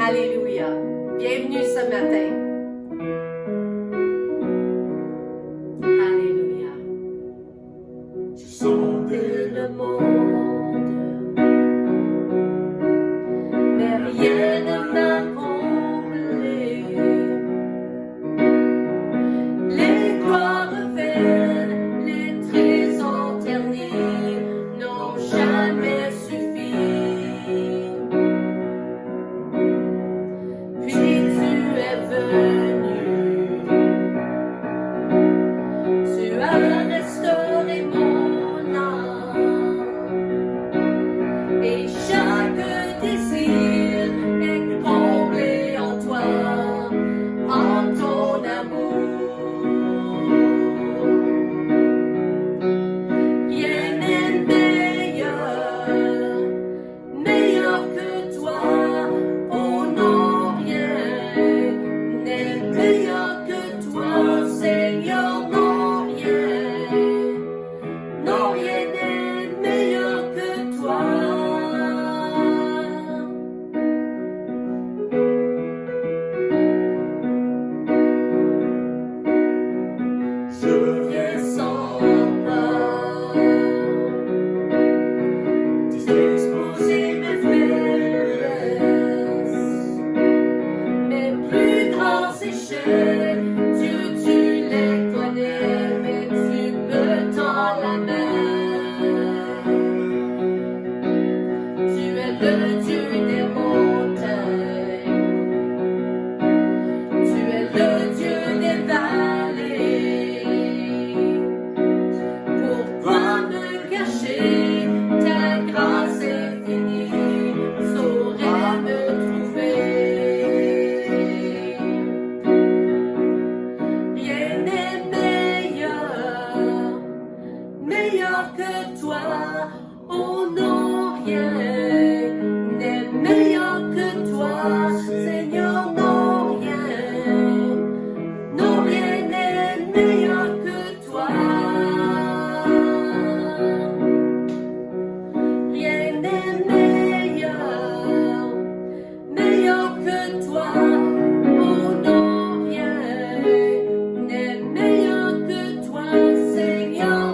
Alléluia. Bienvenue ce matin. Alléluia. J'ai sondé le monde, mais rien ne m'a comblé. Les gloires vaines, les trésors ternis n'ont jamais suffi. Puis tu es venu, tu as restauré mon âme, et chaque désir est comblé en toi, en ton amour. Rien n'est meilleur que toi. Oh non, rien n'est meilleur que toi, Seigneur. Non, rien n'est meilleur que toi. je Viens sans peur, disposer mes faiblesses, mes plus grands échecs. Dieu, tu les connais, mais tu me tends la main. Tu es le Dieu des montagnes, tu es le Dieu des vallées. Pourquoi me cacher? Ta grâce infinie saurait me trouver. Rien n'est meilleur que toi. Oh non, rien n'est meilleur que toi, Seigneur. Non, rien n'est meilleur que toi. Rien n'est meilleur que toi. Oh non, rien n'est meilleur que toi, Seigneur.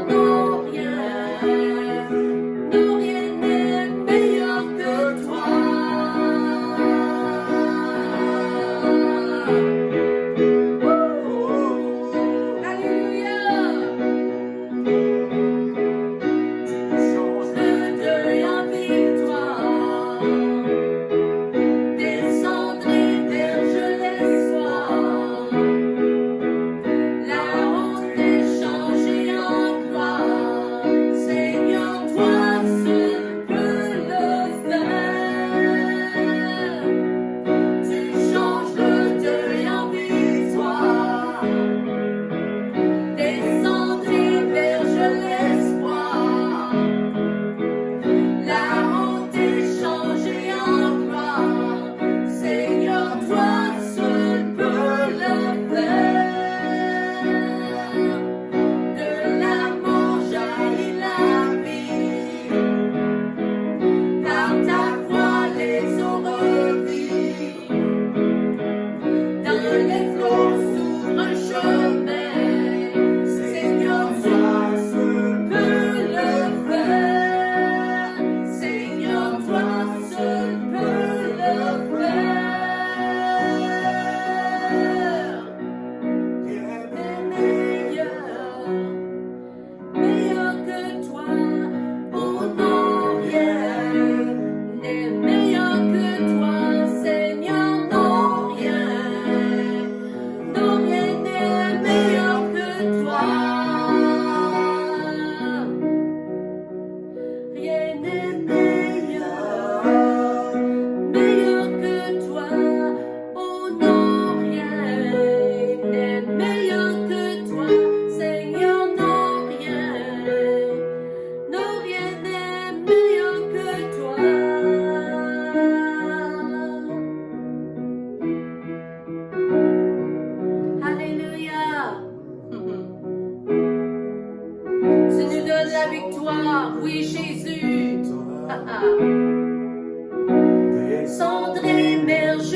Non, rien n'est meilleur que toi. Alléluia. change Le deuil en victoire, descendrez verge l'espoir. La honte est changée en gloire. Seigneur, toi seul peux le faire. Tu changes le deuil en victoire, descendrez verge l'espoir. La honte est changée en gloire. Seigneur, toi seul peux le faire. De la mort jaillit la vie. Par ta voix les eaux revivent. Dans les flots s'ouvre un chemin. Seigneur, toi seul peux le faire. Seigneur, toi seul peux le faire. rien Meilleur que toi. Oh non, rien n'est meilleur que toi, Seigneur. Non, rien n'est meilleur que toi. Rien n'est meilleur que toi. Oh non, rien n'est meilleur que toi, Seigneur. Non, rien n'est meilleur que toi. Alléluia. Tu nous donnes la victoire, oui Jésus. Descendrez Cendre émerge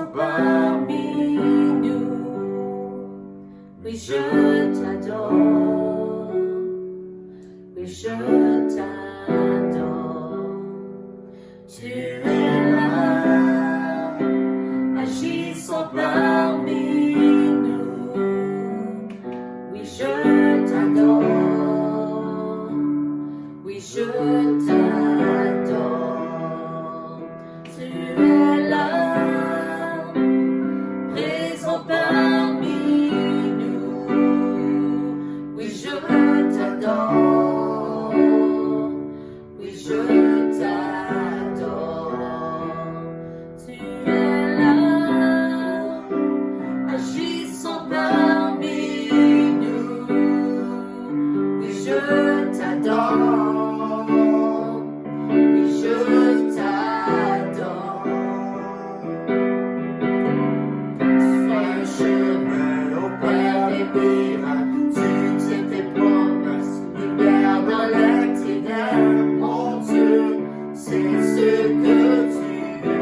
sont parmi nous. Oui, je t'adore. Oui, je t'adore. Tu es là, agissant parmi nous. Oui, je t'adore. Oui, je t'adore. Tu es là, présent parmi nous. Oui, je t'adore. Oui, je t'adore. Tu es là, agissant parmi nous. Oui, je t'adore. Oui, je t'adore. Tu fais un chemin au Père des miracles. Tu tiens tes promesses, lumière dans les ténèbres. Mon Dieu, c'est ce que tu es.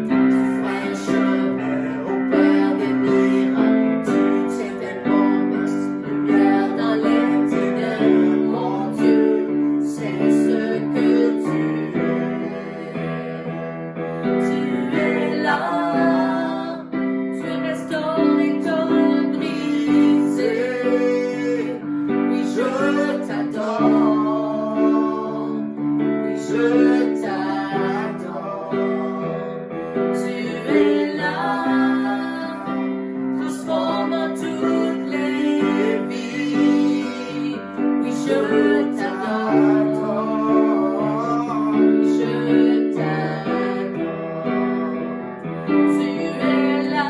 Tu fais un chemin au Père des miracles. Tu tiens tes promesses, lumière dans les ténèbres. Mon Dieu, c'est ce que tu es là, tu restaures les torts brisés. Oui, je t'adore. Oui, je t'adore. Tu es là, transformant toutes les vies. Oui, je t'adore. Oui, je t'adore. Tu es là,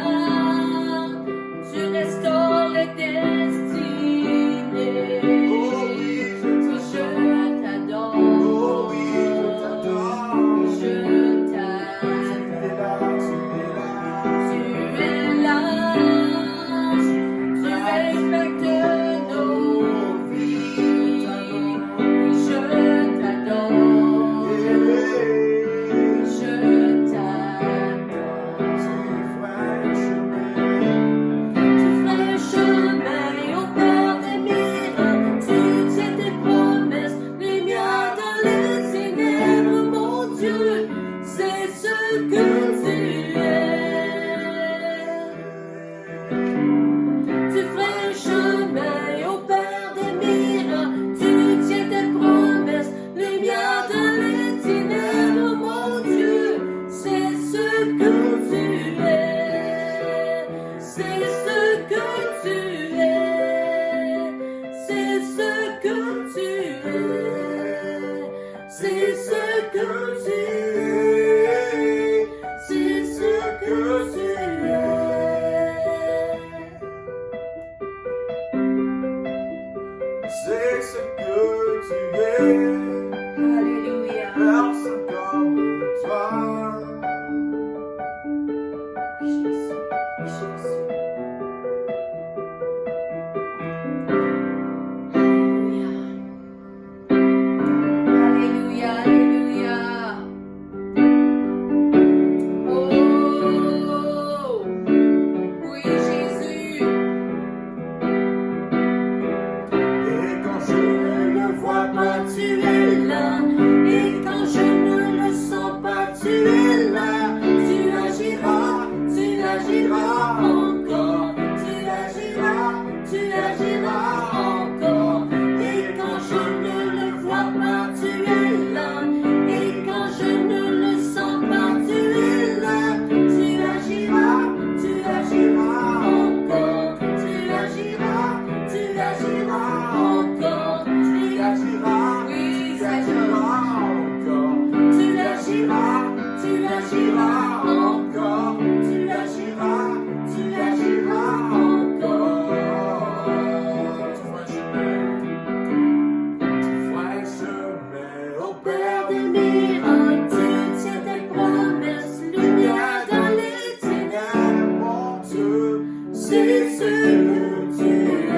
tu restaures les destinées. Oui, je t'adore. Oui, je t'adore. Tu es là, tu respectes nos vies. Oui, je t'adore. Je t'adore. Tu fais un chemin au Père des miracles. Tu tiens tes promesses, lumière dans les ténèbres. Mon Dieu, c'est ce que tu es. Tu fais un chemin au Père des miracles. Tu tiens tes promesses, lumière dans les ténèbres. Mon Dieu, c'est ce que tu es. C'est ce que tu es. C'est ce que tu es. C'est ce que tu es. C'est ce que tu es. C'est ce que tu es. Alléluia. Personne comme toi. Jésus, Jésus. Alléluia. Alléluia, alléluia. Oh, oui, Jésus. Et quand je ne le vois pas, Tu es là, et quand je ne le sens pas, tu es là. Tu agiras encore. Tu agiras encore. Et quand je ne le vois pas, tu es là. Et quand je ne le sens pas, tu es là. Tu agiras encore. Tu agiras encore. tu agiras, Oui, tu Seigneur. agiras encore. Tu agiras encore. Tu agiras encore. Tu feras un chemin au Père des miracles, tu tiens tes promesses, lumière dans les ténèbres. mon Dieu. C'est ce que tu es.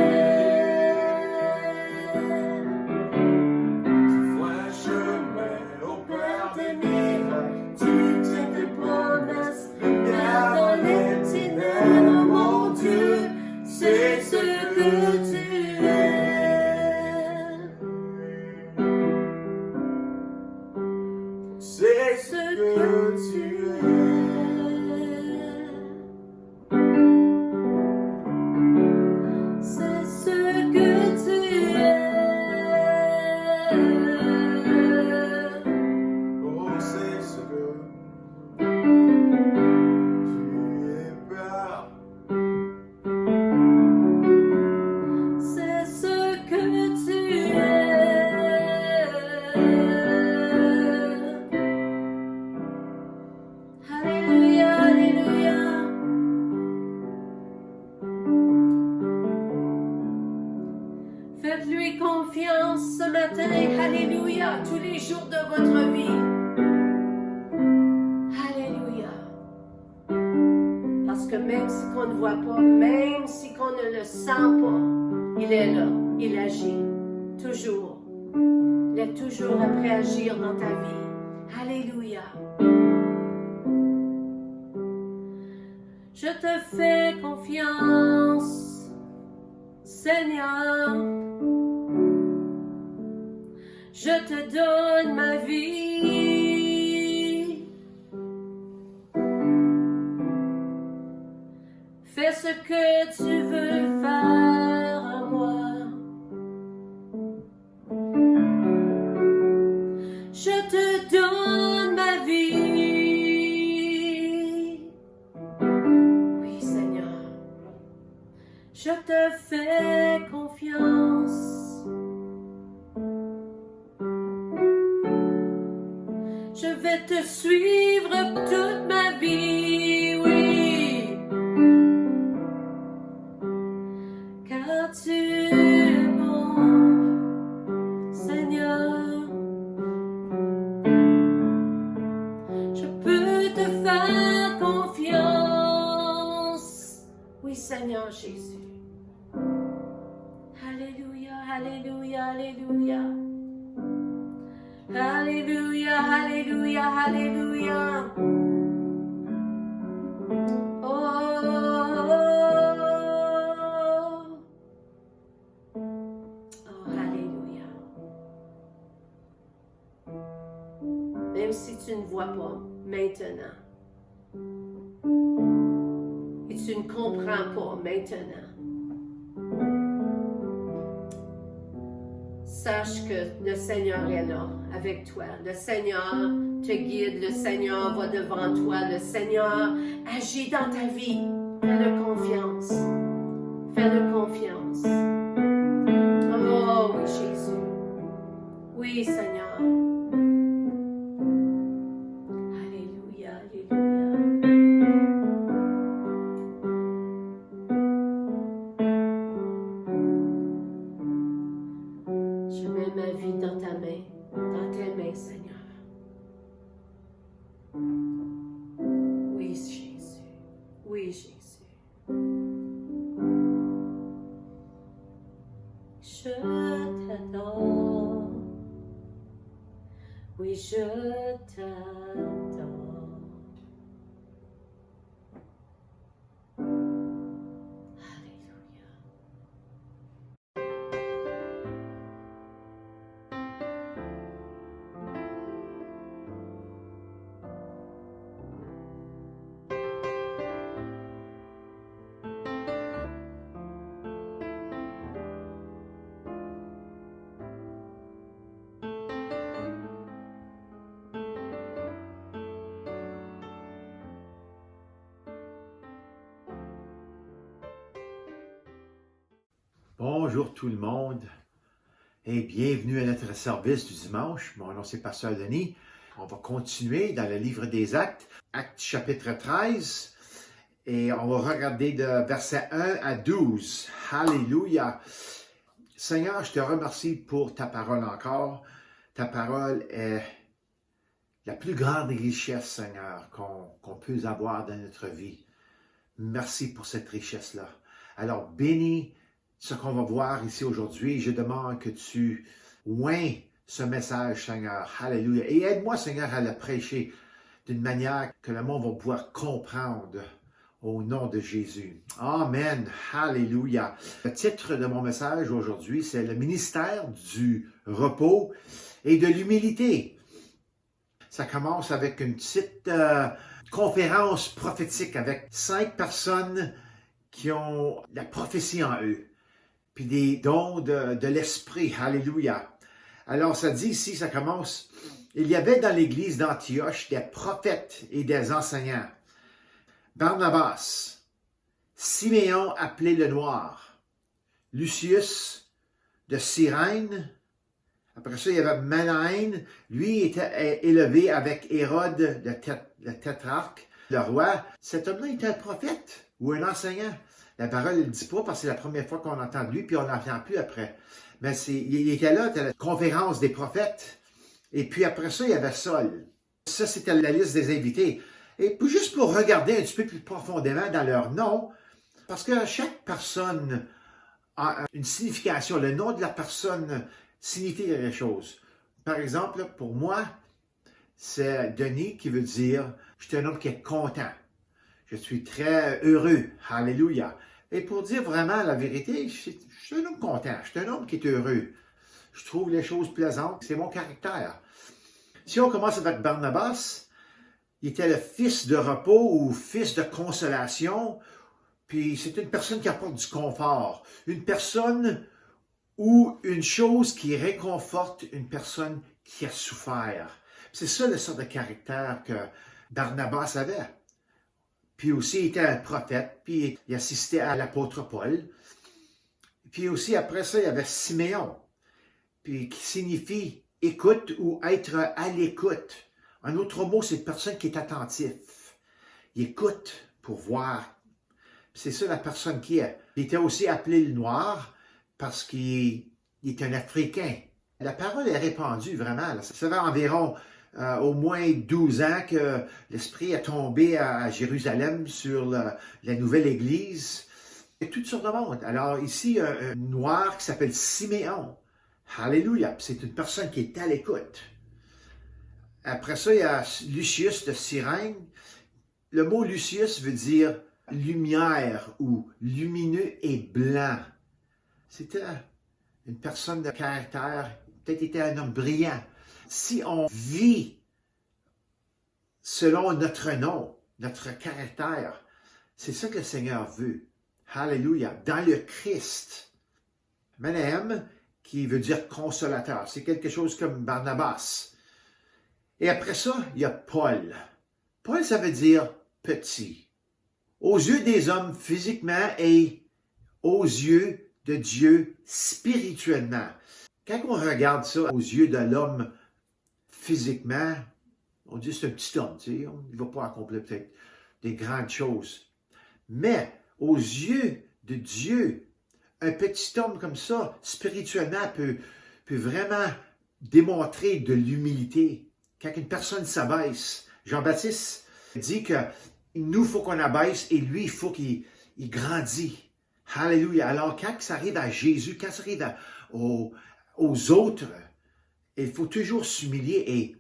Tu feras un chemin au Père des miracles. que tu C'est ce que tu es. Oh, c'est ce que tu es, Père. C'est ce que tu es. Alléluia, alléluia. Faites-lui confiance ce matin, alléluia, tous les jours de votre vie. Alléluia. Parce que même si on ne voit pas, même si on ne le sent pas, il est là, il agit, toujours. Il est toujours après agir dans ta vie. Alléluia. Je te fais confiance, Seigneur. Je te donne ma vie. Fais ce que tu veux faire à moi. Je te donne ma vie. Oui, Seigneur. Je te fais confiance. Je vais te suivre toute ma vie, oui. Car tu es bon, Seigneur. Je peux te faire confiance. Oui, Seigneur Jésus. Alléluia, alléluia, alléluia. Alléluia, alléluia, alléluia. Oh, alléluia. Même si tu ne vois pas maintenant, et tu ne comprends pas maintenant, sache que le Seigneur est là avec toi. Le Seigneur te guide, le Seigneur va devant toi, le Seigneur agit dans ta vie. Fais-le confiance. Fais-le confiance. Oh oui, Jésus. Oui, Seigneur. Alléluia, alléluia. Je mets ma vie dans ta main, dans tes mains, Seigneur. Oui, Jésus. Oui, Jésus. Je t'adore. Oui, je t'adore. Alléluia. Bonjour tout le monde et bienvenue à notre service du dimanche. Mon nom c'est Pasteur Denis. On va continuer dans le livre des Actes, Actes chapitre 13 et on va regarder de versets 1 à 12. Alléluia! Seigneur, je te remercie pour ta parole encore. Ta parole est la plus grande richesse, Seigneur, qu'on peut avoir dans notre vie. Merci pour cette richesse-là. Alors bénis ce qu'on va voir ici aujourd'hui. Je demande que tu oins ce message, Seigneur. Alléluia. Et aide-moi, Seigneur, à le prêcher d'une manière que le monde va pouvoir comprendre au nom de Jésus. Amen. Alléluia. Le titre de mon message aujourd'hui, c'est le ministère du repos et de l'humilité. Ça commence avec une petite conférence prophétique avec 5 personnes qui ont la prophétie en eux, puis des dons de l'esprit. Alléluia. Alors, ça dit ici, ça commence, il y avait dans l'église d'Antioche des prophètes et des enseignants. Barnabas, Siméon appelé le Noir, Lucius de Cyrène. Après ça, il y avait Manaen. Lui était élevé avec Hérode, le tétrarque, le roi. Cet homme-là était un prophète ou un enseignant. La parole ne le dit pas parce que c'est la première fois qu'on entend de lui, puis on n'entend plus après. Mais il était là, c'était la conférence des prophètes. Et puis après ça, il y avait Saul. Ça, c'était la liste des invités. Et puis juste pour regarder un petit peu plus profondément dans leur nom, parce que chaque personne a une signification. Le nom de la personne signifie quelque chose. Par exemple, pour moi, c'est Denis qui veut dire « Je suis un homme qui est content. Je suis très heureux. Alléluia. » Et pour dire vraiment la vérité, je suis un homme content. Je suis un homme qui est heureux. Je trouve les choses plaisantes. C'est mon caractère. Si on commence avec Barnabas, il était le fils de repos ou fils de consolation. Puis c'est une personne qui apporte du confort. Une personne ou une chose qui réconforte une personne qui a souffert. C'est ça le sort de caractère que Barnabas avait. Puis aussi, il était un prophète, puis il assistait à l'apôtre Paul. Puis aussi, après ça, il y avait Siméon, puis qui signifie écoute ou être à l'écoute. Un autre mot, c'est une personne qui est attentive. Il écoute pour voir. C'est ça la personne qui est. Il était aussi appelé le Noir parce qu'il est un Africain. La parole est répandue vraiment. Ça fait environ au moins 12 ans que l'Esprit est tombé à Jérusalem sur la nouvelle Église. Et toutes sortes de monde. Alors ici, un Noir qui s'appelle Siméon. Alléluia. C'est une personne qui est à l'écoute. Après ça, il y a Lucius de Cyrène. Le mot Lucius veut dire lumière ou lumineux et blanc. C'était une personne de caractère, peut-être était un homme brillant. Si on vit selon notre nom, notre caractère, c'est ça que le Seigneur veut. Alléluia. Dans le Christ. Manahem, qui veut dire consolateur. C'est quelque chose comme Barnabas. Et après ça, il y a Paul. Paul, ça veut dire petit. Aux yeux des hommes physiquement et aux yeux de Dieu spirituellement. Quand on regarde ça aux yeux de l'homme physiquement, on dit c'est un petit homme, tu sais, il ne va pas accomplir peut-être des grandes choses. Mais aux yeux de Dieu, un petit homme comme ça, spirituellement, peut vraiment démontrer de l'humilité. Quand une personne s'abaisse, Jean-Baptiste dit que nous, il faut qu'on abaisse et lui, il faut qu'il grandit. Alléluia. Alors, quand ça arrive à Jésus, quand ça arrive aux autres, il faut toujours s'humilier. Et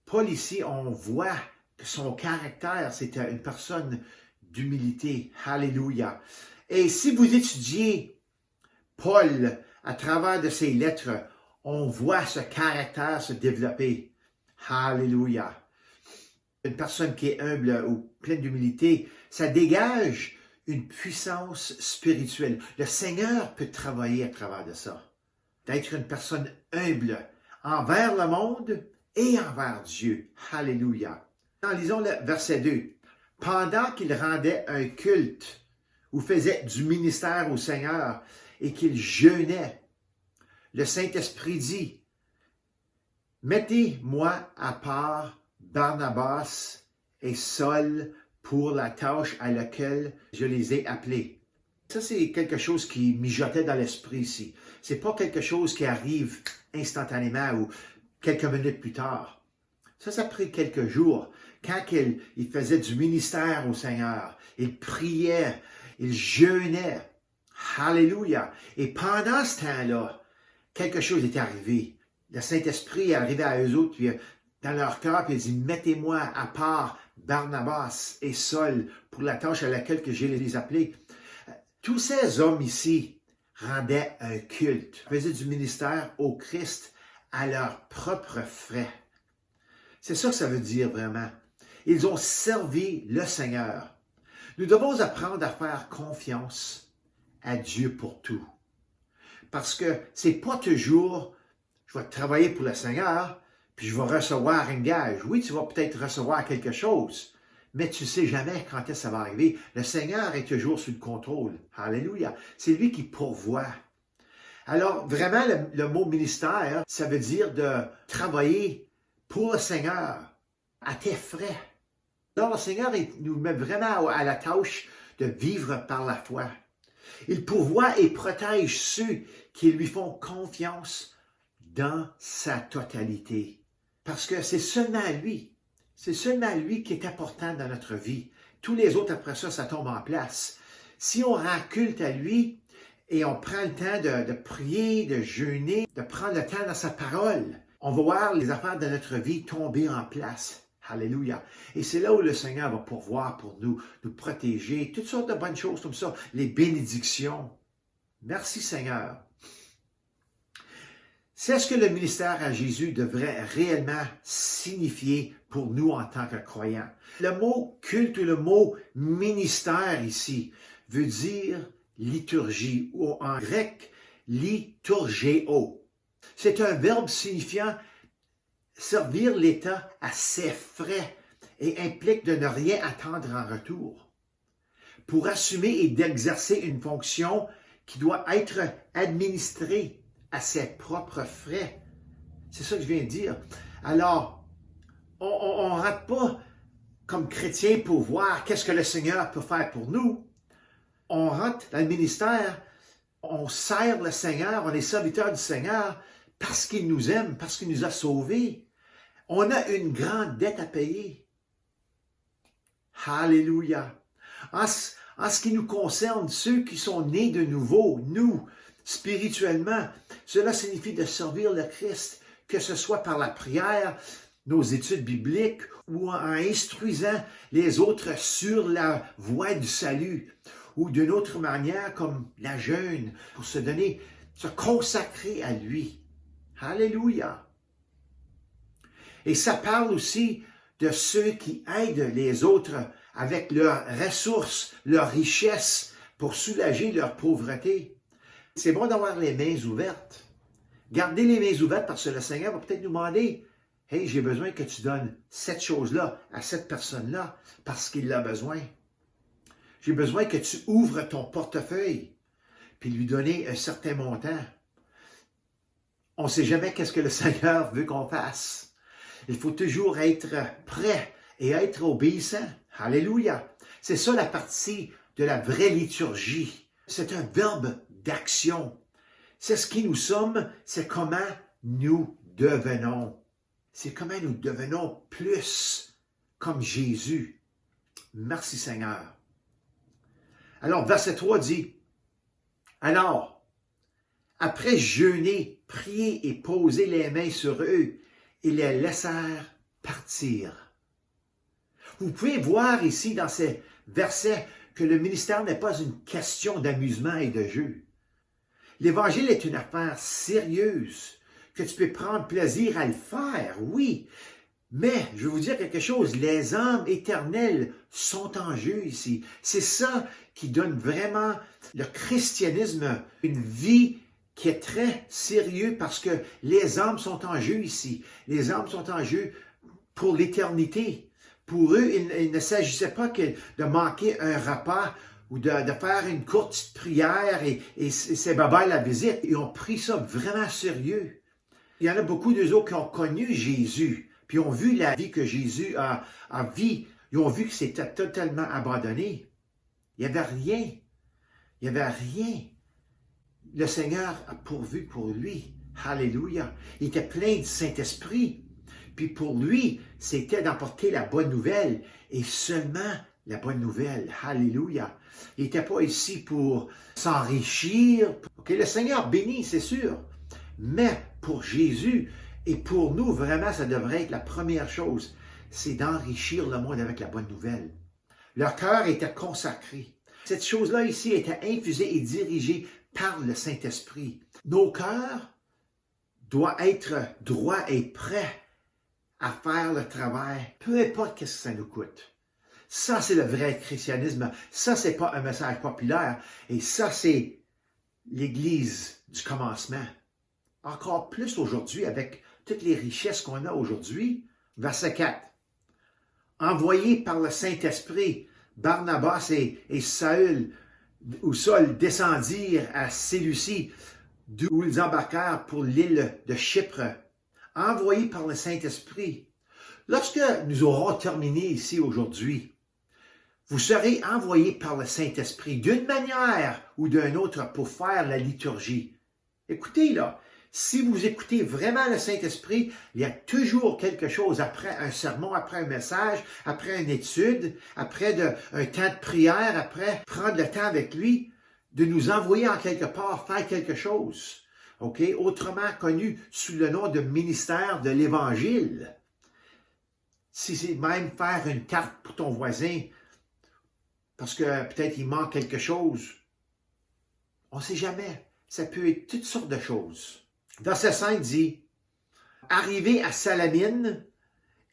Paul ici, on voit que son caractère, c'était une personne d'humilité. Alléluia. Et si vous étudiez Paul à travers de ses lettres, on voit ce caractère se développer. Alléluia. Une personne qui est humble ou pleine d'humilité, ça dégage une puissance spirituelle. Le Seigneur peut travailler à travers de ça. D'être une personne humble envers le monde et envers Dieu. Alléluia. Lisons le verset 2. Pendant qu'il rendait un culte ou faisait du ministère au Seigneur et qu'il jeûnait, le Saint-Esprit dit, « Mettez-moi à part Barnabas et Saul pour la tâche à laquelle je les ai appelés. » Ça, c'est quelque chose qui mijotait dans l'esprit ici. C'est pas quelque chose qui arrive instantanément ou quelques minutes plus tard. Ça a pris quelques jours. Quand il faisait du ministère au Seigneur, il priait, il jeûnait. Alléluia. Et pendant ce temps-là, quelque chose est arrivé. Le Saint-Esprit est arrivé à eux autres, puis dans leur cœur, puis il dit, mettez-moi à part Barnabas et Saul pour la tâche à laquelle que je les appelés. Tous ces hommes ici rendaient un culte, faisaient du ministère au Christ à leurs propres frais. C'est ça que ça veut dire vraiment. Ils ont servi le Seigneur. Nous devons apprendre à faire confiance à Dieu pour tout. Parce que c'est pas toujours, je vais travailler pour le Seigneur, puis je vais recevoir un gage. Oui, tu vas peut-être recevoir quelque chose, mais tu ne sais jamais quand est-ce que ça va arriver. Le Seigneur est toujours sous le contrôle. Alléluia. C'est lui qui pourvoit. Alors, vraiment, le mot ministère, ça veut dire de travailler pour le Seigneur, à tes frais. Alors, le Seigneur nous met vraiment à la tâche de vivre par la foi. Il pourvoit et protège ceux qui lui font confiance dans sa totalité. Parce que c'est seulement lui qui est important dans notre vie. Tous les autres, après ça, ça tombe en place. Si on rend culte à lui et on prend le temps de prier, de jeûner, de prendre le temps dans sa parole, on va voir les affaires de notre vie tomber en place. Alléluia. Et c'est là où le Seigneur va pourvoir pour nous protéger, toutes sortes de bonnes choses comme ça, les bénédictions. Merci Seigneur. C'est ce que le ministère à Jésus devrait réellement signifier pour nous en tant que croyants. Le mot culte ou le mot ministère ici veut dire liturgie ou en grec liturgéo. C'est un verbe signifiant servir l'État à ses frais et implique de ne rien attendre en retour. Pour assumer et d'exercer une fonction qui doit être administrée à ses propres frais. C'est ça que je viens de dire. Alors, on ne rentre pas comme chrétien pour voir qu'est-ce que le Seigneur peut faire pour nous. On rentre dans le ministère, on sert le Seigneur, on est serviteur du Seigneur parce qu'il nous aime, parce qu'il nous a sauvés. On a une grande dette à payer. Alléluia. En ce qui nous concerne, ceux qui sont nés de nouveau, nous, spirituellement, cela signifie de servir le Christ, que ce soit par la prière, nos études bibliques ou en instruisant les autres sur la voie du salut, ou d'une autre manière comme la jeûne, pour se donner, se consacrer à lui. Alléluia. Et ça parle aussi de ceux qui aident les autres avec leurs ressources, leurs richesses pour soulager leur pauvreté. C'est bon d'avoir les mains ouvertes. Gardez les mains ouvertes parce que le Seigneur va peut-être nous demander « Hey, j'ai besoin que tu donnes cette chose-là à cette personne-là parce qu'il a besoin. J'ai besoin que tu ouvres ton portefeuille puis lui donner un certain montant. » On ne sait jamais qu'est-ce que le Seigneur veut qu'on fasse. Il faut toujours être prêt et être obéissant. Alléluia. C'est ça la partie de la vraie liturgie. C'est un verbe d'action. C'est ce qui nous sommes, c'est comment nous devenons. C'est comment nous devenons plus comme Jésus. Merci Seigneur. Alors, verset 3 dit, « Alors, après jeûner, prier et poser les mains sur eux, ils les laissèrent partir. » Vous pouvez voir ici dans ces versets que le ministère n'est pas une question d'amusement et de jeu. L'Évangile est une affaire sérieuse, que tu peux prendre plaisir à le faire, oui. Mais, je vais vous dire quelque chose, les âmes éternelles sont en jeu ici. C'est ça qui donne vraiment le christianisme une vie qui est très sérieux parce que les âmes sont en jeu ici. Les âmes sont en jeu pour l'éternité. Pour eux, il ne s'agissait pas de manquer un repas ou de faire une courte prière et c'est bye-bye la visite. Ils ont pris ça vraiment sérieux. Il y en a beaucoup d'eux autres qui ont connu Jésus, puis ont vu la vie que Jésus a vie. Ils ont vu que c'était totalement abandonné. Il n'y avait rien. Il n'y avait rien. Le Seigneur a pourvu pour lui. Alléluia. Il était plein du Saint-Esprit. Puis pour lui, c'était d'emporter la bonne nouvelle et seulement la bonne nouvelle. Alléluia. Il n'était pas ici pour s'enrichir. Okay, le Seigneur bénit, c'est sûr. Mais pour Jésus et pour nous, vraiment, ça devrait être la première chose. C'est d'enrichir le monde avec la bonne nouvelle. Leur cœur était consacré. Cette chose-là ici était infusée et dirigée par le Saint-Esprit. Nos cœurs doivent être droits et prêts à faire le travail, peu importe ce que ça nous coûte. Ça, c'est le vrai christianisme. Ça, c'est pas un message populaire. Et ça, c'est l'Église du commencement. Encore plus aujourd'hui, avec toutes les richesses qu'on a aujourd'hui. Verset 4. Envoyés par le Saint-Esprit, Barnabas et Saül descendirent à Séleucie, d'où ils embarquèrent pour l'île de Chypre. Envoyés par le Saint-Esprit. Lorsque nous aurons terminé ici aujourd'hui, vous serez envoyés par le Saint-Esprit d'une manière ou d'une autre pour faire la liturgie. Écoutez là, si vous écoutez vraiment le Saint-Esprit, il y a toujours quelque chose après un sermon, après un message, après une étude, après un temps de prière, après prendre le temps avec lui, de nous envoyer en quelque part faire quelque chose. OK? Autrement connu sous le nom de ministère de l'Évangile. Si c'est même faire une carte pour ton voisin, parce que peut-être il manque quelque chose. On ne sait jamais. Ça peut être toutes sortes de choses. Verset 5 dit, « Arrivés à Salamine,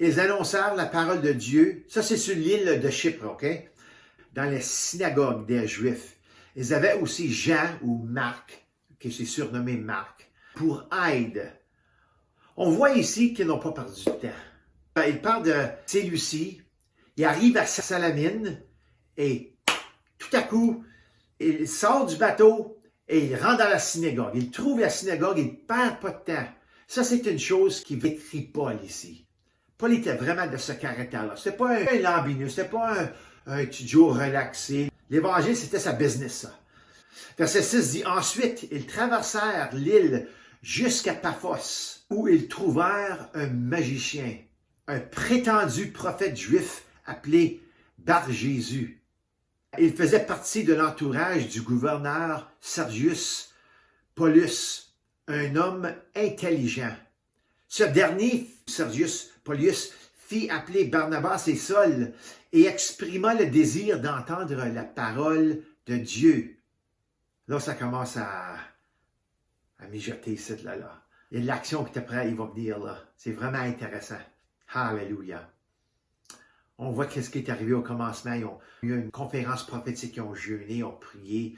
ils annoncèrent la parole de Dieu. » Ça, c'est sur l'île de Chypre, OK? Dans les synagogues des Juifs. Ils avaient aussi Jean ou Marc, qui s'est surnommé Marc, pour aide. On voit ici qu'ils n'ont pas perdu de temps. Ils partent de Séleucie, ils arrivent à Salamine, et tout à coup, ils sortent du bateau et ils rentrent dans la synagogue. Ils trouvent la synagogue, ils ne perdent pas de temps. Ça, c'est une chose qui décrit Paul ici. Paul était vraiment de ce caractère-là. Ce n'était pas un lambineux, ce n'était pas un étudiant relaxé. L'Évangile, c'était sa business, ça. Verset 6 dit, « Ensuite, ils traversèrent l'île jusqu'à Paphos, où ils trouvèrent un magicien, un prétendu prophète juif appelé Bar-Jésus. Il faisait partie de l'entourage du gouverneur Sergius Paulus, un homme intelligent. Ce dernier, Sergius Paulus, fit appeler Barnabas et Saul et exprima le désir d'entendre la parole de Dieu. Là, ça commence à mijoter ici, là. Il y a l'action qui est prête, il va venir là. C'est vraiment intéressant. Alléluia. On voit ce qui est arrivé au commencement. Ils ont eu une conférence prophétique, ils ont jeûné, ils ont prié.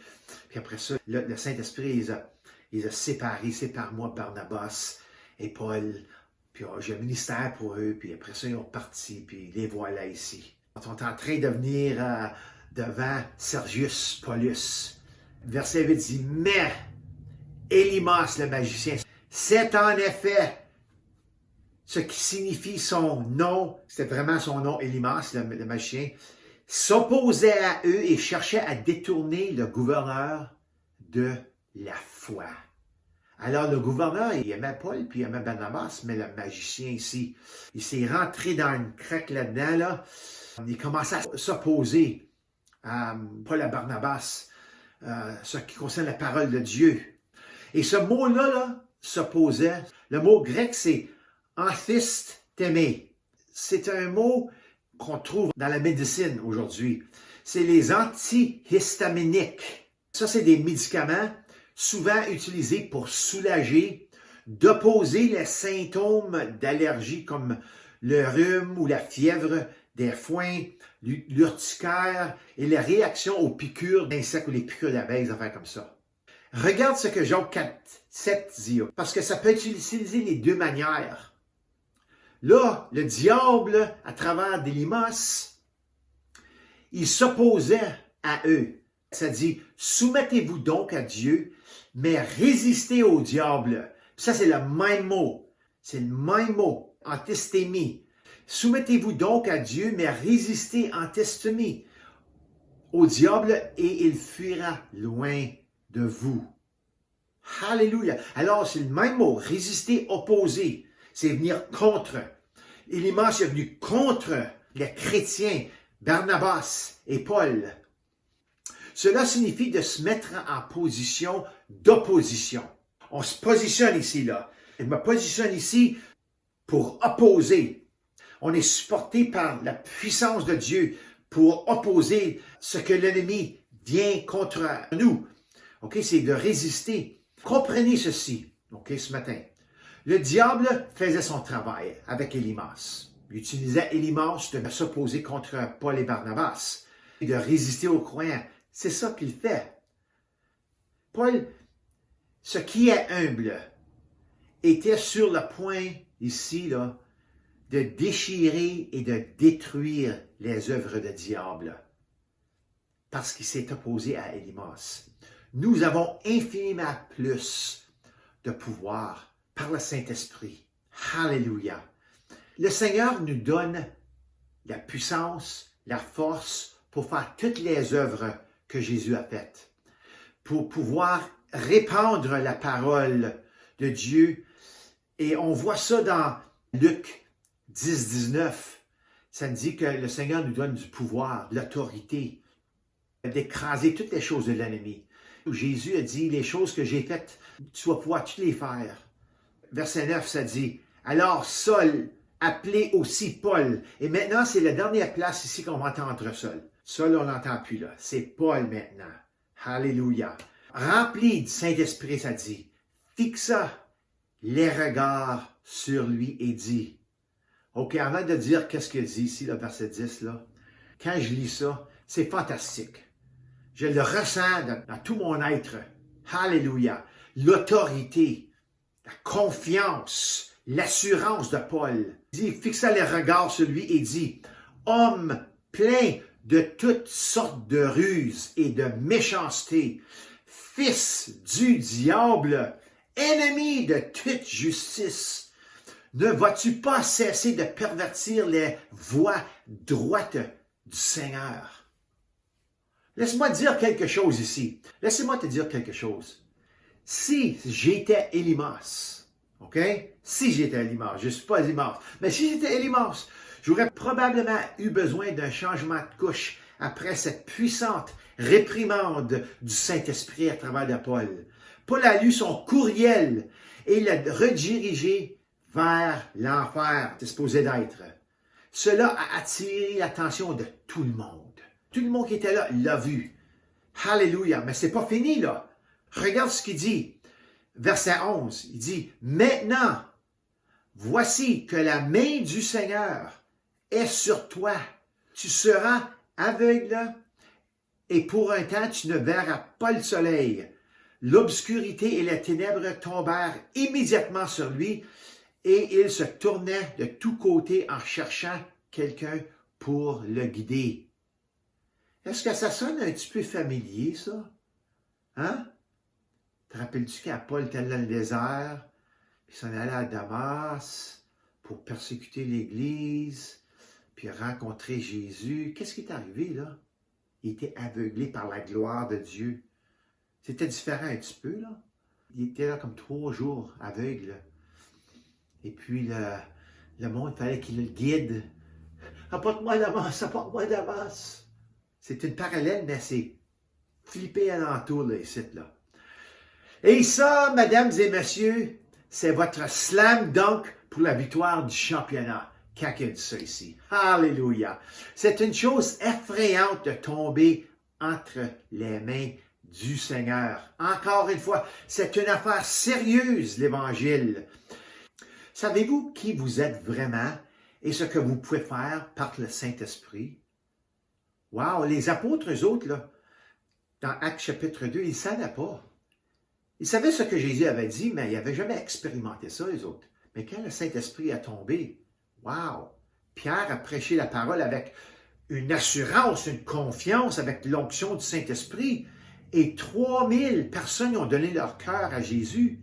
Puis après ça, le Saint-Esprit les a séparés. Sépare-moi Barnabas et Paul. Puis j'ai un ministère pour eux. Puis après ça, ils ont parti. Puis les voilà ici. Ils sont en train de venir devant Sergius Paulus. Verset 8 dit, « Mais Élymas, le magicien, c'est en effet... » Ce qui signifie son nom, c'était vraiment son nom, Élymas, le magicien, s'opposait à eux et cherchait à détourner le gouverneur de la foi. Alors le gouverneur, il aimait Paul, puis il aimait Barnabas, mais le magicien ici, il s'est rentré dans une craque là-dedans, là. Il commençait à s'opposer à Paul et Barnabas, ce qui concerne la parole de Dieu. Et ce mot-là, là, s'opposait, le mot grec, c'est Amphistémé. C'est un mot qu'on trouve dans la médecine aujourd'hui. C'est les antihistaminiques. Ça, c'est des médicaments souvent utilisés pour soulager, d'opposer les symptômes d'allergie comme le rhume ou la fièvre, des foins, l'urticaire et les réactions aux piqûres d'insectes ou les piqûres d'abeilles, des affaires comme ça. Regarde ce que Job 4:7 dit, parce que ça peut être utilisé les deux manières. Là, le diable, à travers Élymas, il s'opposait à eux. Ça dit, soumettez-vous donc à Dieu, mais résistez au diable. Ça, c'est le même mot. C'est le même mot, antistémie. Soumettez-vous donc à Dieu, mais résistez antistémie au diable et il fuira loin de vous. Alléluia. Alors, c'est le même mot, résister, opposer. C'est venir contre. Élymas est venu contre les chrétiens, Barnabas et Paul. Cela signifie de se mettre en position d'opposition. On se positionne ici, là. Je me positionne ici pour opposer. On est supporté par la puissance de Dieu pour opposer ce que l'ennemi vient contre nous. OK, c'est de résister. Comprenez ceci, OK, ce matin. Le diable faisait son travail avec Élymas. Il utilisait Élymas de s'opposer contre Paul et Barnabas et de résister aux croyants. C'est ça qu'il fait. Paul, ce qui est humble, était sur le point, ici, là, de déchirer et de détruire les œuvres du diable parce qu'il s'est opposé à Élymas. Nous avons infiniment plus de pouvoir par le Saint-Esprit. Alléluia. Le Seigneur nous donne la puissance, la force pour faire toutes les œuvres que Jésus a faites, pour pouvoir répandre la parole de Dieu. Et on voit ça dans Luc 10, 19. Ça dit que le Seigneur nous donne du pouvoir, de l'autorité, d'écraser toutes les choses de l'ennemi. Jésus a dit, les choses que j'ai faites, tu vas pouvoir toutes les faire. Verset 9, ça dit, alors Saul, appelé aussi Paul. Et maintenant, c'est la dernière place ici qu'on va entendre Saul. Saul, on l'entend plus là. C'est Paul maintenant. Alléluia. Rempli du Saint-Esprit, ça dit, fixa les regards sur lui et dit. OK, avant de dire qu'est-ce qu'il dit ici, le verset 10, là, quand je lis ça, c'est fantastique. Je le ressens dans tout mon être. Alléluia. L'autorité, la confiance, l'assurance de Paul. Il dit, fixa les regards sur lui et dit, homme plein de toutes sortes de ruses et de méchanceté, fils du diable, ennemi de toute justice, ne vas-tu pas cesser de pervertir les voies droites du Seigneur? Laisse-moi dire quelque chose ici. Laissez-moi te dire quelque chose. Si j'étais Élymas, OK? Si j'étais Élymas, je ne suis pas Élymas, mais si j'étais Élymas, j'aurais probablement eu besoin d'un changement de couche après cette puissante réprimande du Saint-Esprit à travers de Paul. Paul a lu son courriel et l'a redirigé vers l'enfer, c'est supposé d'être. Cela a attiré l'attention de tout le monde. Tout le monde qui était là l'a vu. Alléluia. Mais c'est pas fini, là. Regarde ce qu'il dit. Verset 11. Il dit, maintenant, voici que la main du Seigneur est sur toi. Tu seras aveugle et pour un temps, tu ne verras pas le soleil. L'obscurité et les ténèbres tombèrent immédiatement sur lui et il se tournait de tous côtés en cherchant quelqu'un pour le guider. Est-ce que ça sonne un petit peu familier, ça? Hein? Te rappelles-tu quand Paul était dans le désert, puis il s'en allait à Damas pour persécuter l'Église, puis rencontrer Jésus? Qu'est-ce qui est arrivé, là? Il était aveuglé par la gloire de Dieu. C'était différent un petit peu, là. Il était là comme 3 jours aveugle. Et puis, le monde, il fallait qu'il le guide. Apporte-moi Damas, apporte-moi Damas. C'est une parallèle, mais c'est flippé alentour, là, ici, là. Et ça, mesdames et messieurs, c'est votre slam dunk pour la victoire du championnat. Quelqu'un dit ça ici. Alléluia. C'est une chose effrayante de tomber entre les mains du Seigneur. Encore une fois, c'est une affaire sérieuse, l'Évangile. Savez-vous qui vous êtes vraiment et ce que vous pouvez faire par le Saint-Esprit? Wow, les apôtres, eux autres, là, dans Actes chapitre 2, ils ne savaient pas. Ils savaient ce que Jésus avait dit, mais ils n'avaient jamais expérimenté ça, les autres. Mais quand le Saint-Esprit a tombé, wow! Pierre a prêché la parole avec une assurance, une confiance, avec l'onction du Saint-Esprit. Et 3000 personnes ont donné leur cœur à Jésus.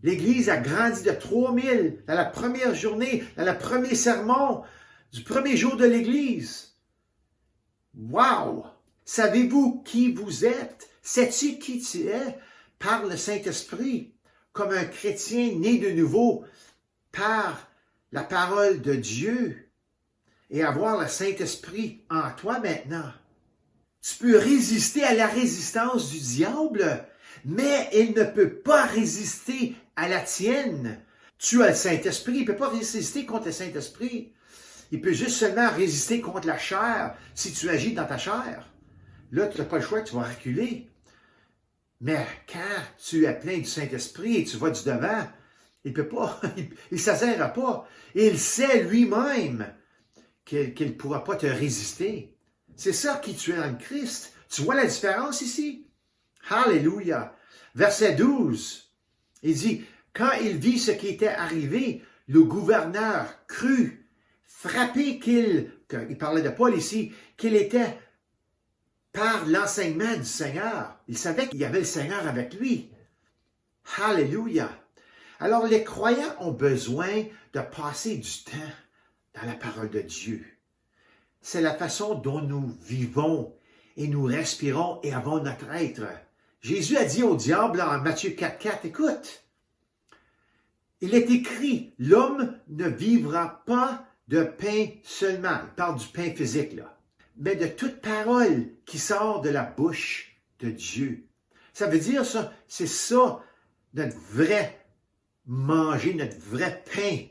L'Église a grandi de 3000 dans la première journée, dans le premier sermon, du premier jour de l'Église. Wow! Savez-vous qui vous êtes? Sais-tu qui tu es par le Saint-Esprit? Comme un chrétien né de nouveau par la parole de Dieu et avoir le Saint-Esprit en toi maintenant. Tu peux résister à la résistance du diable, mais il ne peut pas résister à la tienne. Tu as le Saint-Esprit, il ne peut pas résister contre le Saint-Esprit. Il peut juste seulement résister contre la chair si tu agis dans ta chair. Là, tu n'as pas le choix, tu vas reculer. Mais quand tu es plein du Saint-Esprit et tu vas du devant, Il peut pas, il ne s'assèrra pas. Il sait lui-même qu'il ne pourra pas te résister. C'est ça qui tu es dans le Christ. Tu vois la différence ici? Alléluia. Verset 12, il dit, quand il vit ce qui était arrivé, le gouverneur crut, frappé il parlait de Paul ici, qu'il était par l'enseignement du Seigneur. Il savait qu'il y avait le Seigneur avec lui. Alléluia. Alors, les croyants ont besoin de passer du temps dans la parole de Dieu. C'est la façon dont nous vivons et nous respirons et avons notre être. Jésus a dit au diable en Matthieu 4,4, écoute, il est écrit, l'homme ne vivra pas de pain seulement. Il parle du pain physique, là. Mais de toute parole qui sort de la bouche de Dieu. Ça veut dire ça, c'est ça, notre vrai manger, notre vrai pain,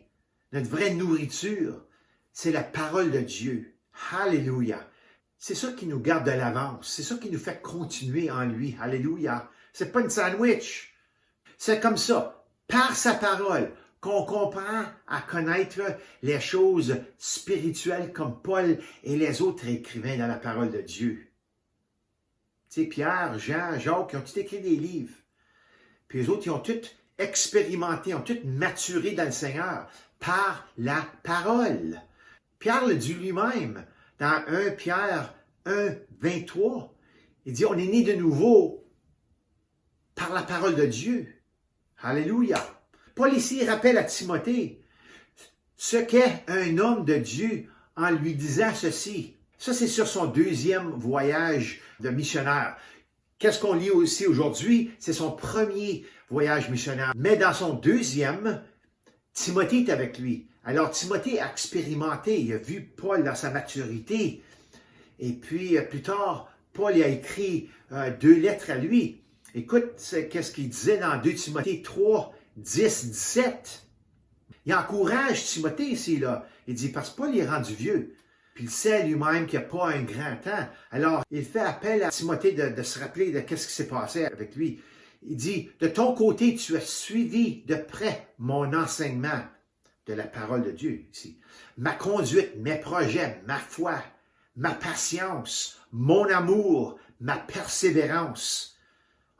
notre vraie nourriture. C'est la parole de Dieu. Alléluia. C'est ça qui nous garde de l'avance. C'est ça qui nous fait continuer en lui. Alléluia. C'est pas une sandwich. C'est comme ça, par sa parole, qu'on comprend à connaître les choses spirituelles comme Paul et les autres écrivains dans la parole de Dieu. Tu sais, Pierre, Jean, Jacques, ils ont tous écrit des livres. Puis les autres, ils ont tous expérimenté, ont tous maturé dans le Seigneur par la parole. Pierre le dit lui-même dans 1 Pierre 1, 23. Il dit, on est né de nouveau par la parole de Dieu. Alléluia. Paul ici rappelle à Timothée ce qu'est un homme de Dieu en lui disant ceci. Ça, c'est sur son deuxième voyage de missionnaire. Qu'est-ce qu'on lit aussi aujourd'hui? C'est son premier voyage missionnaire. Mais dans son deuxième, Timothée est avec lui. Alors, Timothée a expérimenté, il a vu Paul dans sa maturité. Et puis, plus tard, Paul a écrit 2 lettres à lui. Écoute, qu'est-ce qu'il disait dans 2 Timothée 3, 10, 17. Il encourage Timothée ici, là. Il dit, parce que Paul est rendu vieux. Puis il sait lui-même qu'il n'y a pas un grand temps. Alors, il fait appel à Timothée de se rappeler de qu'est-ce qui s'est passé avec lui. Il dit, de ton côté, tu as suivi de près mon enseignement de la parole de Dieu ici. Ma conduite, mes projets, ma foi, ma patience, mon amour, ma persévérance.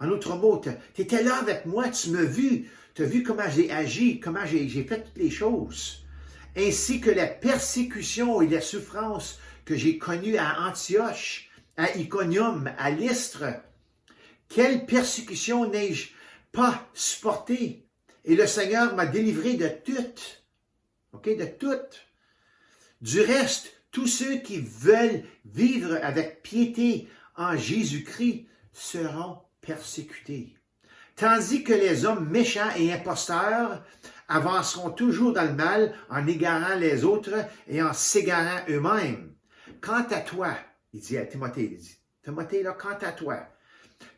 En d'autres mots, tu étais là avec moi, tu m'as vu, tu as vu comment j'ai agi, comment j'ai fait toutes les choses. Ainsi que les persécutions et les souffrances que j'ai connues à Antioche, à Iconium, à Lystre. Quelle persécution n'ai-je pas supportée? Et le Seigneur m'a délivré de toutes. OK, de toutes. Du reste, tous ceux qui veulent vivre avec piété en Jésus-Christ seront persécutés. Tandis que les hommes méchants et imposteurs avanceront toujours dans le mal en égarant les autres et en s'égarant eux-mêmes. Quant à toi, il dit à Timothée, il dit, Timothée, là, quant à toi,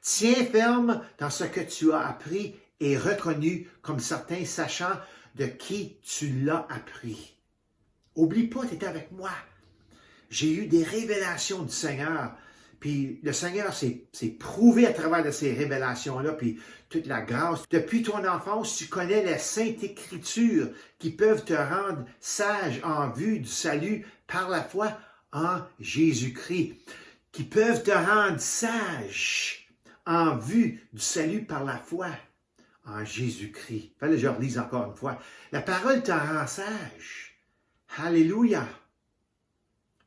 tiens ferme dans ce que tu as appris et reconnu comme certain sachant de qui tu l'as appris. Oublie pas, tu étais avec moi. J'ai eu des révélations du Seigneur. Puis le Seigneur s'est prouvé à travers de ces révélations-là, puis toute la grâce. Depuis ton enfance, tu connais les saintes écritures qui peuvent te rendre sage en vue du salut par la foi en Jésus-Christ, qui peuvent te rendre sage en vue du salut par la foi en Jésus-Christ. Fallait que je relise encore une fois. La parole te rend sage. Alléluia.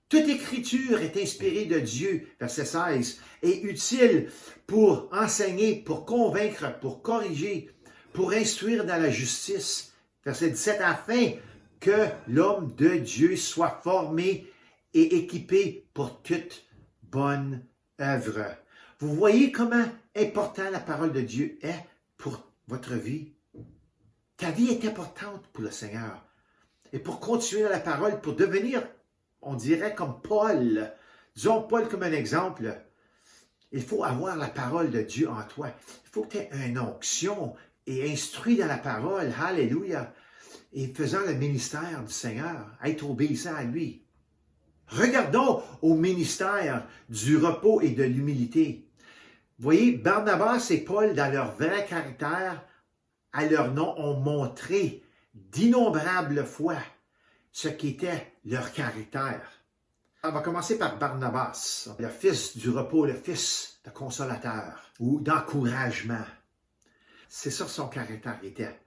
Toute écriture est inspirée de Dieu, verset 16, et utile pour enseigner, pour convaincre, pour corriger, pour instruire dans la justice, verset 17, afin que l'homme de Dieu soit formé et équipé pour toute bonne œuvre. Vous voyez comment important la parole de Dieu est pour votre vie? Ta vie est importante pour le Seigneur. Et pour continuer dans la parole, pour devenir, on dirait comme Paul, disons Paul comme un exemple, il faut avoir la parole de Dieu en toi. Il faut que tu aies une onction et instruit dans la parole, alléluia, et faisant le ministère du Seigneur, être obéissant à lui. Regardons au ministère du repos et de l'humilité. Vous voyez, Barnabas et Paul, dans leur vrai caractère, à leur nom, ont montré d'innombrables fois ce qu'était leur caractère. On va commencer par Barnabas, le fils du repos, le fils de consolateur ou d'encouragement. C'est ça son caractère était.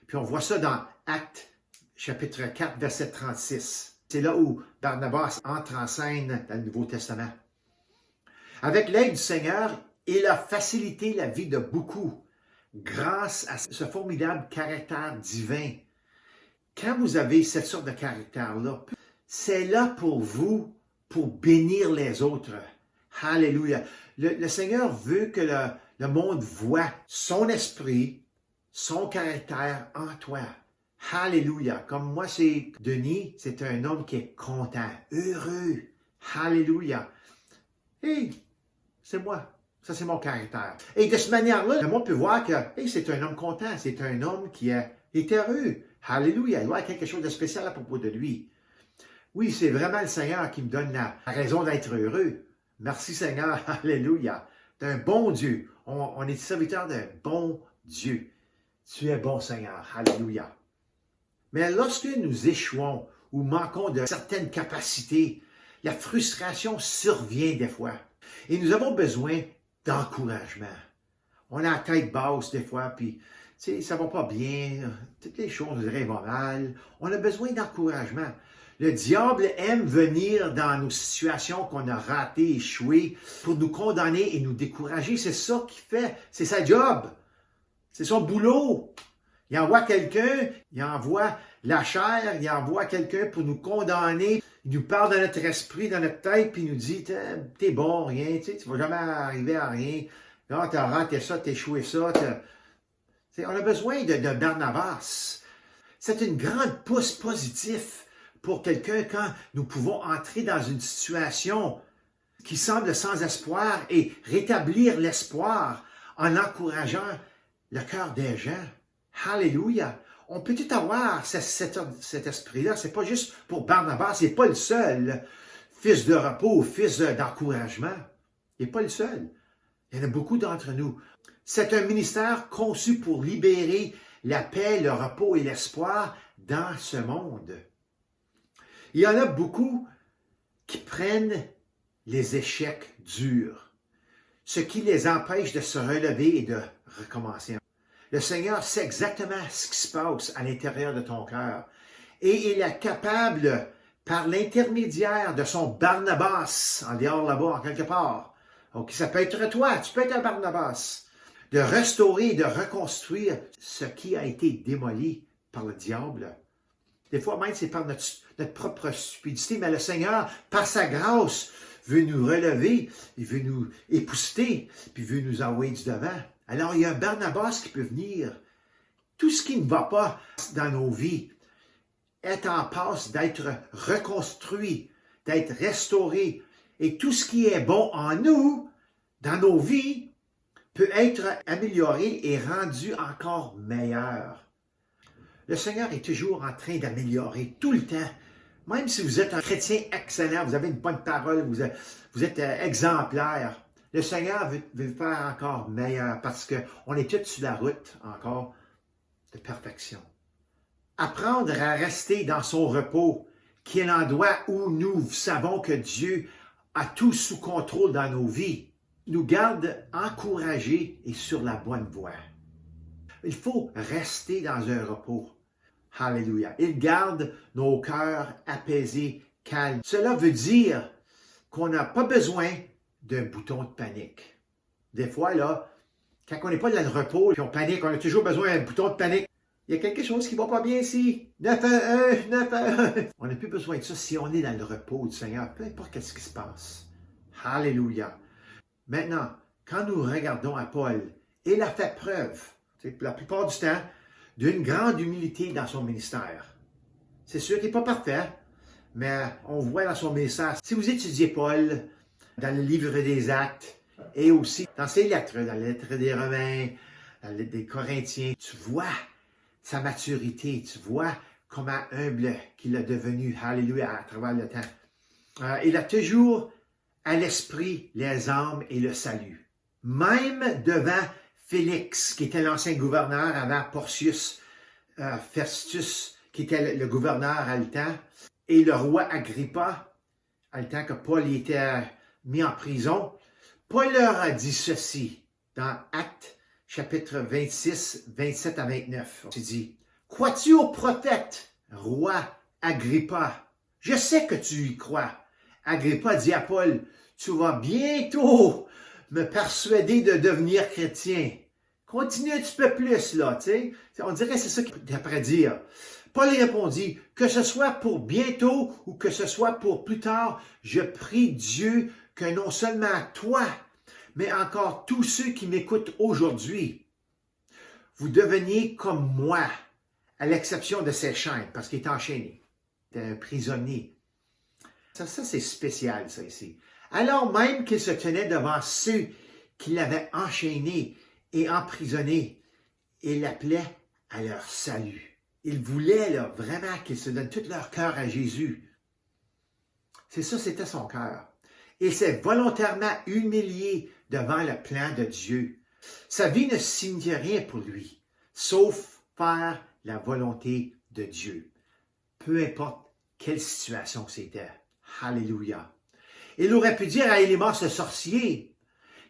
Puis on voit ça dans Actes chapitre 4, verset 36. C'est là où Barnabas entre en scène dans le Nouveau Testament. Avec l'aide du Seigneur, il a facilité la vie de beaucoup grâce à ce formidable caractère divin. Quand vous avez cette sorte de caractère-là, c'est là pour vous, pour bénir les autres. Alléluia. Le Seigneur veut que le monde voit son esprit, son caractère en toi. Alléluia. Comme moi, c'est Denis, c'est un homme qui est content, heureux. Alléluia. Et c'est moi. Ça, c'est mon caractère. Et de cette manière-là, le monde peut voir que c'est un homme content, c'est un homme qui est heureux. Alléluia. Il doit y avoir quelque chose de spécial à propos de lui. Oui, c'est vraiment le Seigneur qui me donne la raison d'être heureux. Merci Seigneur. Alléluia. Tu es un bon Dieu. On est serviteur d'un bon Dieu. Tu es bon Seigneur. Alléluia. Mais lorsque nous échouons ou manquons de certaines capacités, la frustration survient des fois. Et nous avons besoin d'encouragement. On a la tête basse des fois, puis ça va pas bien, toutes les choses, je dirais, vont mal. On a besoin d'encouragement. Le diable aime venir dans nos situations qu'on a ratées, échouées, pour nous condamner et nous décourager. C'est ça qu'il fait. C'est sa job. C'est son boulot. Il envoie quelqu'un, il envoie la chair, il envoie quelqu'un pour nous condamner. Il nous parle dans notre esprit, dans notre tête, puis il nous dit « T'es bon, rien, tu vas jamais arriver à rien. Là, t'as raté ça, t'as échoué ça. » On a besoin de Barnabas. C'est une grande pousse positive pour quelqu'un quand nous pouvons entrer dans une situation qui semble sans espoir et rétablir l'espoir en encourageant le cœur des gens. Alléluia! On peut tout avoir cet esprit-là. C'est pas juste pour Barnabas, il n'est pas le seul fils de repos, fils d'encouragement. Il n'est pas le seul. Il y en a beaucoup d'entre nous. C'est un ministère conçu pour libérer la paix, le repos et l'espoir dans ce monde. Il y en a beaucoup qui prennent les échecs durs, ce qui les empêche de se relever et de recommencer. Le Seigneur sait exactement ce qui se passe à l'intérieur de ton cœur. Et il est capable, par l'intermédiaire de son Barnabas, en dehors là-bas, en quelque part, donc ça peut être toi, tu peux être un Barnabas, de restaurer et de reconstruire ce qui a été démoli par le diable. Des fois même, c'est par notre propre stupidité, mais le Seigneur, par sa grâce, veut nous relever, il veut nous épousseter, puis il veut nous envoyer du devant. Alors, il y a un Barnabas qui peut venir. Tout ce qui ne va pas dans nos vies est en passe d'être reconstruit, d'être restauré. Et tout ce qui est bon en nous, dans nos vies, peut être amélioré et rendu encore meilleur. Le Seigneur est toujours en train d'améliorer, tout le temps. Même si vous êtes un chrétien excellent, vous avez une bonne parole, vous êtes exemplaire, le Seigneur veut faire encore meilleur parce qu'on est tous sur la route encore de perfection. Apprendre à rester dans son repos, qui est l'endroit où nous savons que Dieu a tout sous contrôle dans nos vies, nous garde encouragés et sur la bonne voie. Il faut rester dans un repos. Alléluia. Il garde nos cœurs apaisés, calmes. Cela veut dire qu'on n'a pas besoin d'un bouton de panique. Des fois, là, quand on n'est pas dans le repos et on panique, on a toujours besoin d'un bouton de panique. Il y a quelque chose qui ne va pas bien ici. 911, 911. On n'a plus besoin de ça si on est dans le repos du Seigneur, peu importe ce qui se passe. Alléluia. Maintenant, quand nous regardons à Paul, il a fait preuve, la plupart du temps, d'une grande humilité dans son ministère. C'est sûr qu'il n'est pas parfait, mais on voit dans son message. Si vous étudiez Paul dans le livre des Actes et aussi dans ses lettres, dans la lettre des Romains, dans la lettre des Corinthiens, tu vois sa maturité, tu vois comment humble qu'il est devenu, alléluia, à travers le temps. Il a toujours à l'esprit les âmes et le salut. Même devant Félix, qui était l'ancien gouverneur avant Porcius Festus, qui était le gouverneur à le temps, et le roi Agrippa, à le temps que Paul était mis en prison. Paul leur a dit ceci dans Actes chapitre 26, 27 à 29. Il dit, « Crois-tu au prophète, roi Agrippa? Je sais que tu y crois. » Agrippa dit à Paul, « Tu vas bientôt me persuader de devenir chrétien. » Continue un petit peu plus, là, tu sais. On dirait que c'est ça qu'il est après dire. Paul répondit, « Que ce soit pour bientôt ou que ce soit pour plus tard, je prie Dieu que non seulement toi, mais encore tous ceux qui m'écoutent aujourd'hui, vous deveniez comme moi, à l'exception de ses chaînes, parce qu'il est enchaîné. Il était un prisonnier. Ça c'est spécial, ça, ici. Alors même qu'il se tenait devant ceux qui l'avaient enchaîné et emprisonné, il l'appelait à leur salut. Il voulait là, vraiment qu'ils se donnent tout leur cœur à Jésus. C'est ça, c'était son cœur. Il s'est volontairement humilié devant le plan de Dieu. Sa vie ne signifiait rien pour lui, sauf faire la volonté de Dieu. Peu importe quelle situation c'était. Alléluia. Il aurait pu dire à Élymas le sorcier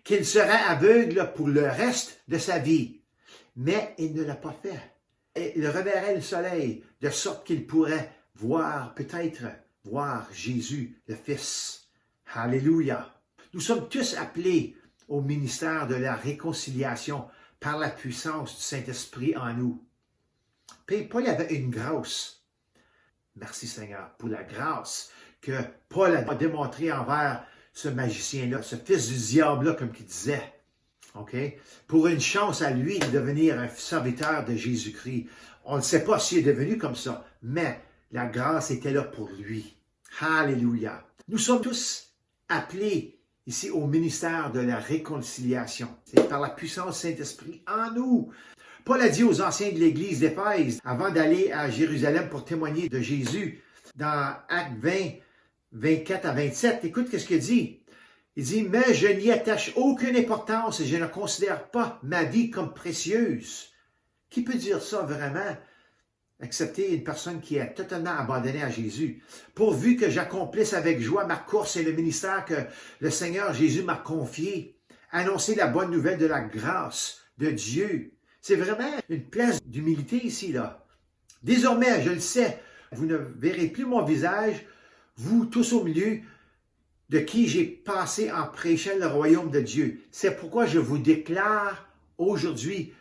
qu'il serait aveugle pour le reste de sa vie, mais il ne l'a pas fait. Il reverrait le soleil de sorte qu'il pourrait peut-être voir Jésus, le Fils. Alléluia. Nous sommes tous appelés au ministère de la réconciliation par la puissance du Saint-Esprit en nous. Puis Paul avait une grâce. Merci Seigneur pour la grâce que Paul a démontrée envers ce magicien-là, ce fils du diable-là, comme il disait. Okay? Pour une chance à lui de devenir un serviteur de Jésus-Christ. On ne sait pas s'il est devenu comme ça, mais la grâce était là pour lui. Alléluia. Nous sommes tous appelés ici au ministère de la réconciliation. C'est par la puissance du Saint-Esprit en nous. Paul a dit aux anciens de l'Église d'Éphèse, avant d'aller à Jérusalem pour témoigner de Jésus, dans Actes 20, 24 à 27, écoute ce qu'il dit. Il dit, « Mais je n'y attache aucune importance et je ne considère pas ma vie comme précieuse. » Qui peut dire ça vraiment? Excepté une personne qui est totalement abandonnée à Jésus. « Pourvu que j'accomplisse avec joie ma course et le ministère que le Seigneur Jésus m'a confié, annoncer la bonne nouvelle de la grâce de Dieu. » C'est vraiment une place d'humilité ici, là. « Désormais, je le sais, vous ne verrez plus mon visage, vous tous au milieu, de qui j'ai passé en prêchant le royaume de Dieu. C'est pourquoi je vous déclare aujourd'hui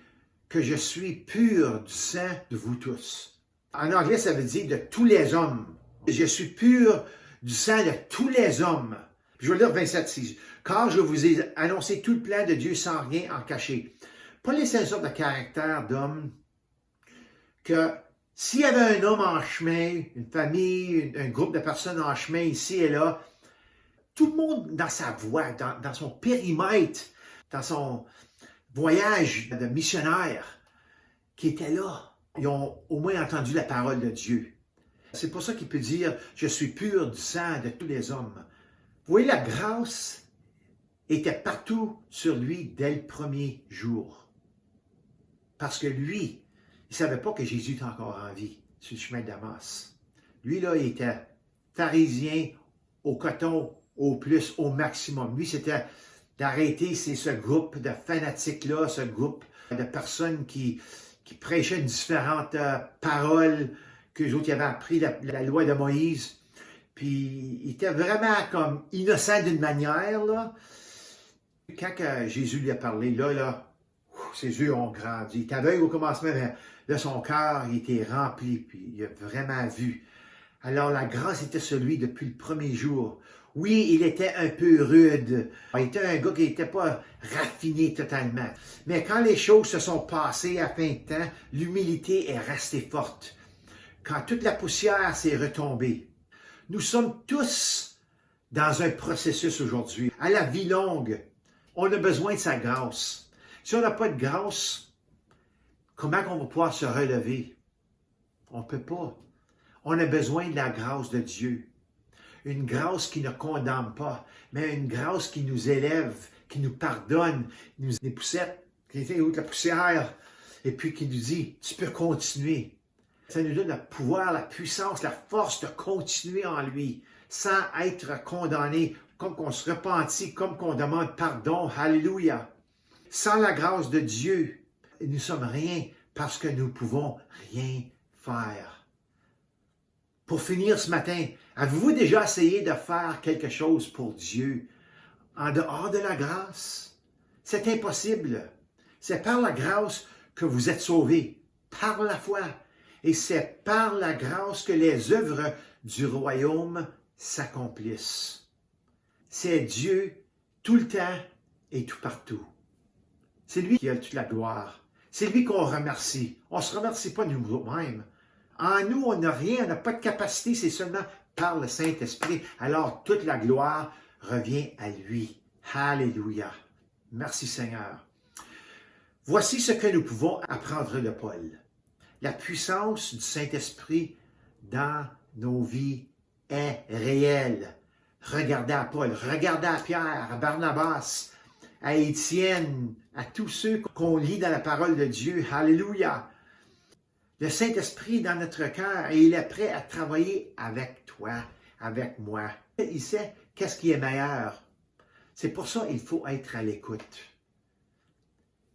que je suis pur du sang de vous tous. » En anglais, ça veut dire de tous les hommes. Je suis pur du sang de tous les hommes. Je vais lire 27:6. Car je vous ai annoncé tout le plan de Dieu sans rien en cacher. Paul est une sorte de caractère d'homme que s'il y avait un homme en chemin, une famille, un groupe de personnes en chemin ici et là, tout le monde dans sa voie, dans son périmètre, dans son voyage de missionnaire qui était là, ils ont au moins entendu la parole de Dieu. C'est pour ça qu'il peut dire « Je suis pur du sang de tous les hommes ». Vous voyez, la grâce était partout sur lui dès le premier jour. Parce que lui, il ne savait pas que Jésus était encore en vie sur le chemin de Damas. Lui, là, il était pharisien au coton, au plus, au maximum. Lui, c'était d'arrêter ce groupe de fanatiques-là, ce groupe de personnes qui prêchaient différentes paroles qu'eux autres avaient appris la loi de Moïse. Puis, il était vraiment comme innocent d'une manière, là. Quand Jésus lui a parlé, là, ses yeux ont grandi. Il était aveugle au commencement, mais là, son cœur, il était rempli, puis il a vraiment vu. Alors, la grâce était sur lui depuis le premier jour. Oui, il était un peu rude. Il était un gars qui n'était pas raffiné totalement. Mais quand les choses se sont passées à fin de temps, l'humilité est restée forte. Quand toute la poussière s'est retombée. Nous sommes tous dans un processus aujourd'hui. À la vie longue, on a besoin de sa grâce. Si on n'a pas de grâce, comment on va pouvoir se relever? On ne peut pas. On a besoin de la grâce de Dieu. Une grâce qui ne condamne pas, mais une grâce qui nous élève, qui nous pardonne, qui nous époussette, qui était haut de la poussière, et puis qui nous dit, tu peux continuer. Ça nous donne le pouvoir, la puissance, la force de continuer en lui, sans être condamné, comme qu'on se repentit, comme qu'on demande pardon. Alléluia. Sans la grâce de Dieu, nous sommes rien parce que nous pouvons rien faire. Pour finir ce matin, avez-vous déjà essayé de faire quelque chose pour Dieu en dehors de la grâce? C'est impossible. C'est par la grâce que vous êtes sauvés, par la foi. Et c'est par la grâce que les œuvres du royaume s'accomplissent. C'est Dieu tout le temps et tout partout. C'est lui qui a toute la gloire. C'est lui qu'on remercie. On ne se remercie pas nous-mêmes. En nous, on n'a rien, on n'a pas de capacité, c'est seulement par le Saint-Esprit. Alors, toute la gloire revient à lui. Alléluia. Merci Seigneur. Voici ce que nous pouvons apprendre de Paul. La puissance du Saint-Esprit dans nos vies est réelle. Regardez à Paul, regardez à Pierre, à Barnabas, à Étienne, à tous ceux qu'on lit dans la parole de Dieu. Alléluia! Le Saint-Esprit est dans notre cœur et il est prêt à travailler avec toi, avec moi. Il sait qu'est-ce qui est meilleur. C'est pour ça qu'il faut être à l'écoute.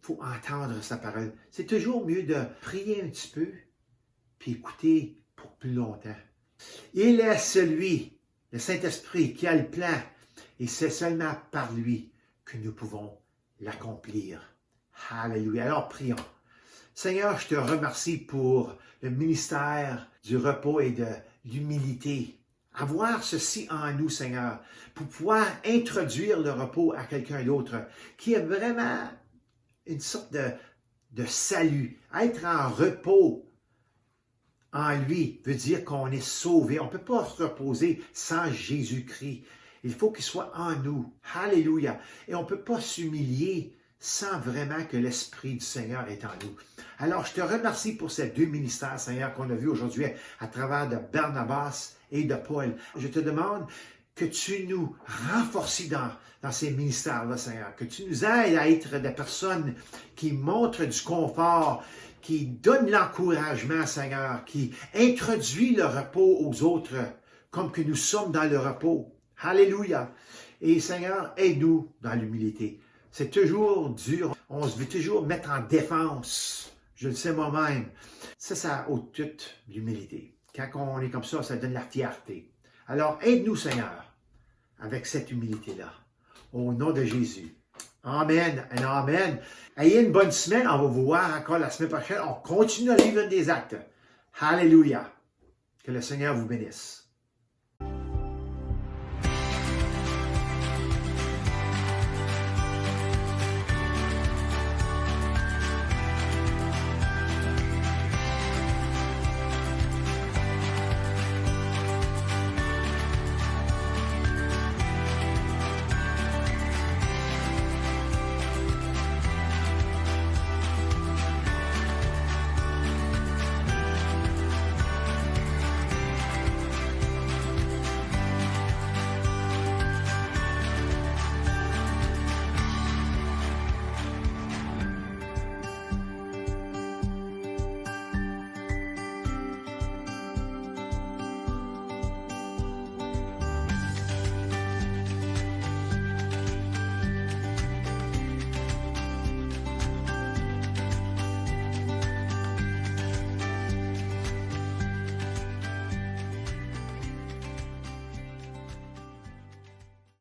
Il faut entendre sa parole. C'est toujours mieux de prier un petit peu puis écouter pour plus longtemps. Il est celui, le Saint-Esprit, qui a le plan et c'est seulement par lui que nous pouvons l'accomplir. Alléluia. Alors prions. Seigneur, je te remercie pour le ministère du repos et de l'humilité. Avoir ceci en nous, Seigneur, pour pouvoir introduire le repos à quelqu'un d'autre qui est vraiment une sorte de salut. Être en repos en lui veut dire qu'on est sauvé. On ne peut pas se reposer sans Jésus-Christ. Il faut qu'il soit en nous. Alléluia. Et on ne peut pas s'humilier sans vraiment que l'Esprit du Seigneur est en nous. Alors, je te remercie pour ces deux ministères, Seigneur, qu'on a vus aujourd'hui à travers de Barnabas et de Paul. Je te demande que tu nous renforces dans ces ministères-là, Seigneur, que tu nous aides à être des personnes qui montrent du confort, qui donnent l'encouragement, Seigneur, qui introduisent le repos aux autres, comme que nous sommes dans le repos. Alléluia. Et Seigneur, aide-nous dans l'humilité. C'est toujours dur. On se veut toujours mettre en défense. Je le sais moi-même. Ça ôte toute l'humilité. Quand on est comme ça donne la fierté. Alors, aide-nous, Seigneur, avec cette humilité-là. Au nom de Jésus. Amen et amen. Ayez une bonne semaine. On va vous voir encore la semaine prochaine. On continue à lire des actes. Alléluia. Que le Seigneur vous bénisse.